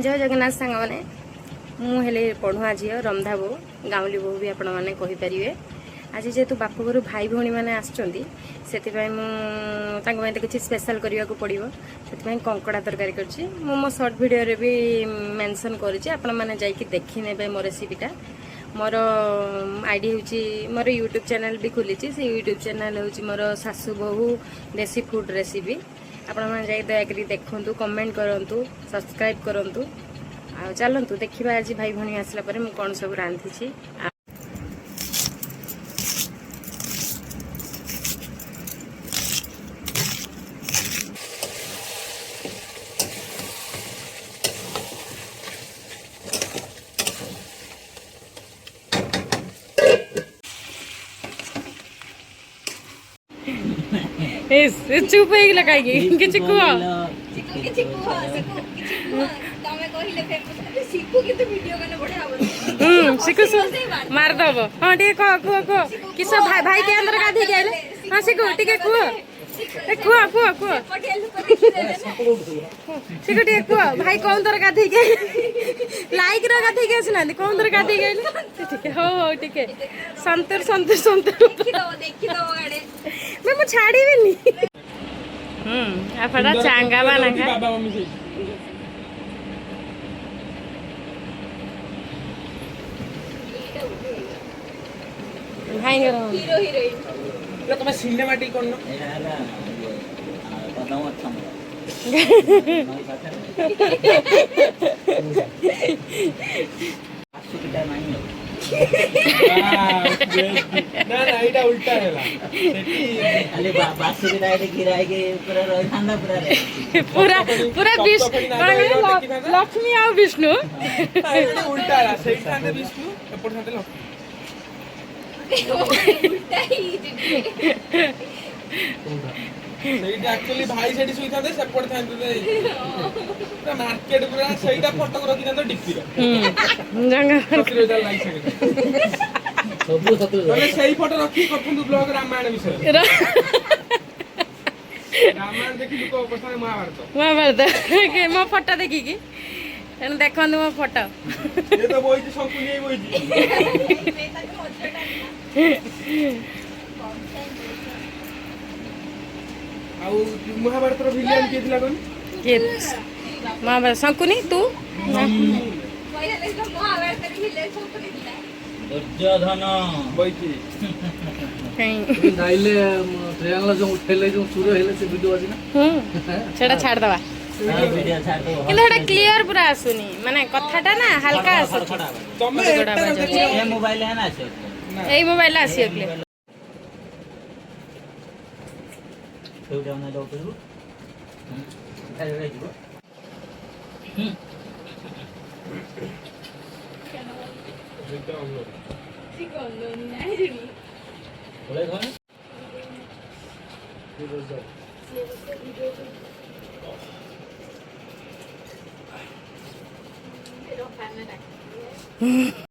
जय जगन्नाथ सांग मैंने मुझे पढ़ुआ झी रंधा बो गाँवली बो भी आपण मैंने कहींपारे। आज जेहेतु बाप घर भाई भौणी मैंने आसुँच से किसी स्पेशल करने को पड़ो से कंकड़ा तरकारी कर मो सर्ट भिडियो भी मेंशन कर देखी ने मो रेसिपीटा। मोर आईडी हूँ मोर यूट्यूब चैनल भी खुली से यूट्यूब चैनल हूँ मोर सासू बहु देसी फूड रेसिपी। आपण मैंने दयाकोरी देखु कमेंट करूँ सब्सक्राइब करूँ। आ चलतु देखा आज भाई भौणी आसला परे मु कौन सब रांधि। चुप हो कहीं किसी शिखु मारदब हाँ टे कह कह कह किस भाई भाई के अंदर गाधी के हाँ शिखु टे कह कुआ कुआ कुआ शिखु टे कह भाई कौन तर गाधी के लाइक रो गाधी के आसना कौन तर गाधी के हो हो टिके संतूर संतूर संतूर मैं मु छाड़ीबेनी आपड़ा चांगा बना बाबा मम्मी से भाई हीरो हीरोइन लो तुम सिनेमैटिक करनो एला पदम अच्छा आसुकिटा नाही ना ना एटा उल्टा हैला सेठी खाली बासुकिटा एटे गिराय के पूरा रहांदा पूरा पूरा विष्णु लक्ष्मी आ विष्णु उल्टा है सेठी थांदे विष्णु एपट थांदे लक्ष्मी उल्टा ही सेठी एक्चुअली भाई सेठी सुई थांदे सेपट थांदे पूरा मार्केट पूरा सेटा फोटो रखि थांदे डिक्की रो जंगा सत्य लाइक सके सब सत्य तने सेही फोटो रखि करथुं ब्लॉग रामायण विषय रामायण देखि लुको पछाने महाभारत मो फोटो देखि की एन देखन मो फोटो ये तो बोइची संकुली बोइची आउ महाभारत रो विलियन के दिला कोन के महाभारत संकुनी तू महाभारत रो विलियन संकुनी दिला दुर्योधन बोइची कहीं नाइले ट्रायंगल जो उठेले जो सूर्य हेले से वीडियो आसी ना सेटा छाड़ दबा वीडियो छाड़ दो किंतु एटा क्लियर पूरा आसुनी माने कथाटा ना हल्का आसु तमे ए मोबाइल है ना आसे ए मोबाइल आसी क्लियर तो जाना दो करू ए रे जीवो सिकोलो नाही जणी बोले घर ये